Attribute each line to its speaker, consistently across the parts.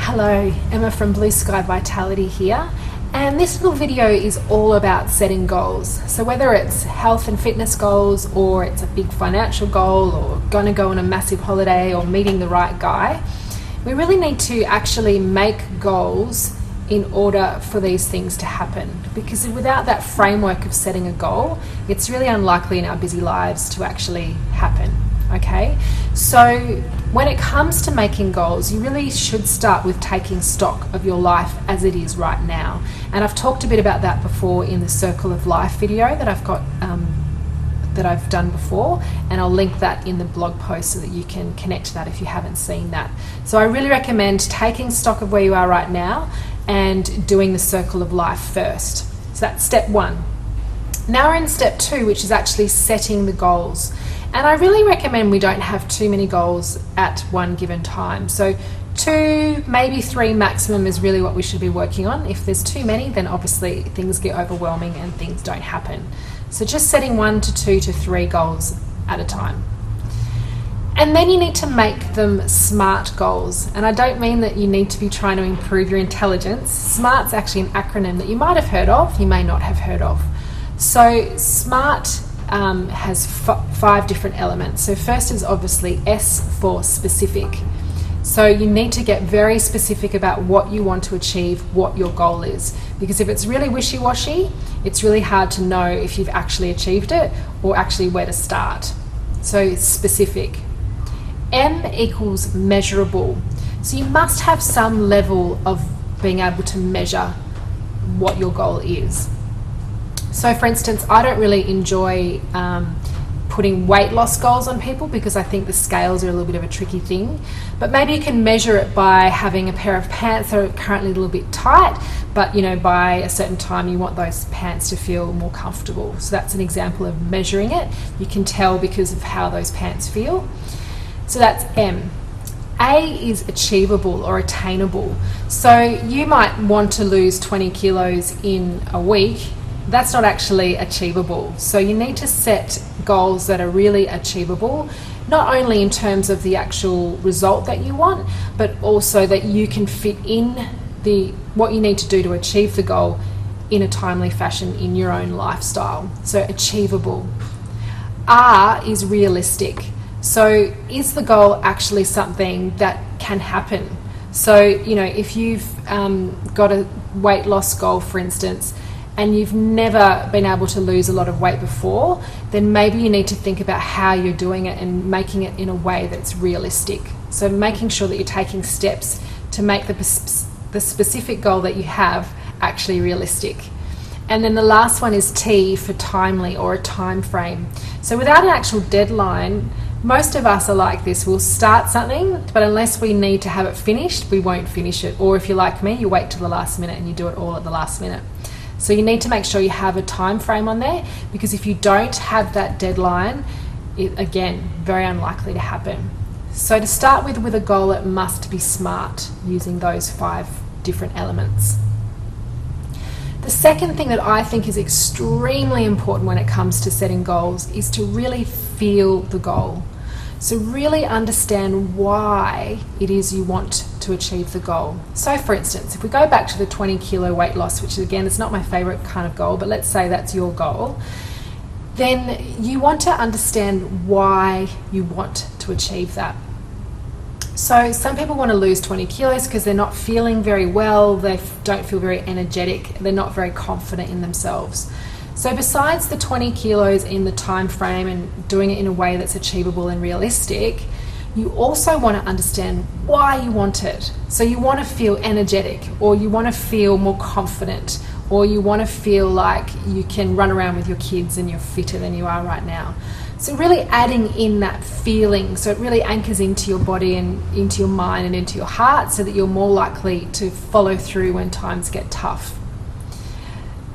Speaker 1: Hello, Emma from Blue Sky Vitality here, and this little video is all about setting goals. So whether it's health and fitness goals, or it's a big financial goal, or going to go on a massive holiday, or meeting the right guy, we really need to actually make goals in order for these things to happen, because without that framework of setting a goal, it's really unlikely in our busy lives to actually happen. Okay, so when it comes to making goals, you really should start with taking stock of your life as it is right now. And I've talked a bit about that before in the Circle of Life video that I've got that I've done before, and I'll link that in the blog post so that you can connect to that if you haven't seen that. So I really recommend taking stock of where you are right now and doing the Circle of Life first. So that's step one. Now we're in step two, which is actually setting the goals. And I really recommend we don't have too many goals at one given time. So 2, maybe 3 maximum is really what we should be working on. If there's too many, then obviously things get overwhelming and things don't happen. So just setting 1 to 2 to 3 goals at a time. And then you need to make them SMART goals. And I don't mean that you need to be trying to improve your intelligence. SMART's actually an acronym that you might have heard of, you may not have heard of. So SMART has 5 different elements. So first is obviously S for specific. So you need to get very specific about what you want to achieve, what your goal is. Because if it's really wishy-washy, it's really hard to know if you've actually achieved it or actually where to start. So it's specific. M equals measurable. So you must have some level of being able to measure what your goal is. So for instance, I don't really enjoy putting weight loss goals on people because I think the scales are a little bit of a tricky thing. But maybe you can measure it by having a pair of pants that are currently a little bit tight, but by a certain time you want those pants to feel more comfortable. So that's an example of measuring it. You can tell because of how those pants feel. So that's M. A is achievable or attainable. So you might want to lose 20 kilos in a week. That's not actually achievable. So you need to set goals that are really achievable, not only in terms of the actual result that you want, but also that you can fit in what you need to do to achieve the goal in a timely fashion in your own lifestyle. So achievable. R is realistic. So is the goal actually something that can happen? So, if you've got a weight loss goal, for instance, and you've never been able to lose a lot of weight before, then maybe you need to think about how you're doing it and making it in a way that's realistic. So making sure that you're taking steps to make the specific goal that you have actually realistic. And then the last one is T for timely, or a time frame. So without an actual deadline, most of us are like this. We'll start something, but unless we need to have it finished, we won't finish it. Or if you're like me, you wait till the last minute and you do it all at the last minute. So you need to make sure you have a time frame on there, because if you don't have that deadline, again, very unlikely to happen. So to start with a goal, it must be SMART, using those 5 different elements. The second thing that I think is extremely important when it comes to setting goals is to really feel the goal. So really understand why it is you want to achieve the goal. So for instance, if we go back to the 20 kilo weight loss, which again is not my favorite kind of goal, but let's say that's your goal, then you want to understand why you want to achieve that. So some people want to lose 20 kilos because they're not feeling very well, they don't feel very energetic, they're not very confident in themselves. So besides the 20 kilos in the time frame and doing it in a way that's achievable and realistic, you also want to understand why you want it. So you want to feel energetic, or you want to feel more confident, or you want to feel like you can run around with your kids and you're fitter than you are right now. So really adding in that feeling, so it really anchors into your body and into your mind and into your heart, so that you're more likely to follow through when times get tough.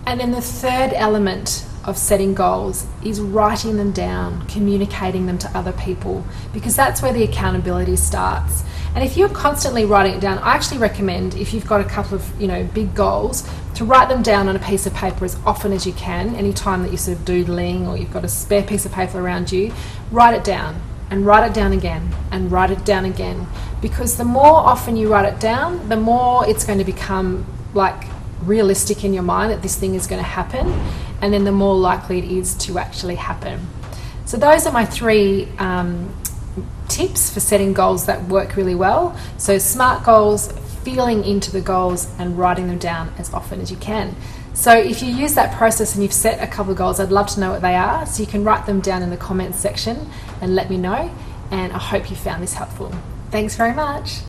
Speaker 1: And then the third element of setting goals is writing them down, communicating them to other people, because that's where the accountability starts. And if you're constantly writing it down, I actually recommend, if you've got a couple of big goals, to write them down on a piece of paper as often as you can. Anytime that you're sort of doodling or you've got a spare piece of paper around you, write it down and write it down again and write it down again, because the more often you write it down, the more it's going to become like realistic in your mind that this thing is going to happen, and then the more likely it is to actually happen. So those are my 3 tips for setting goals that work really well. So SMART goals, feeling into the goals, and writing them down as often as you can. So if you use that process and you've set a couple of goals, I'd love to know what they are, so you can write them down in the comments section and let me know. And I hope you found this helpful. Thanks very much.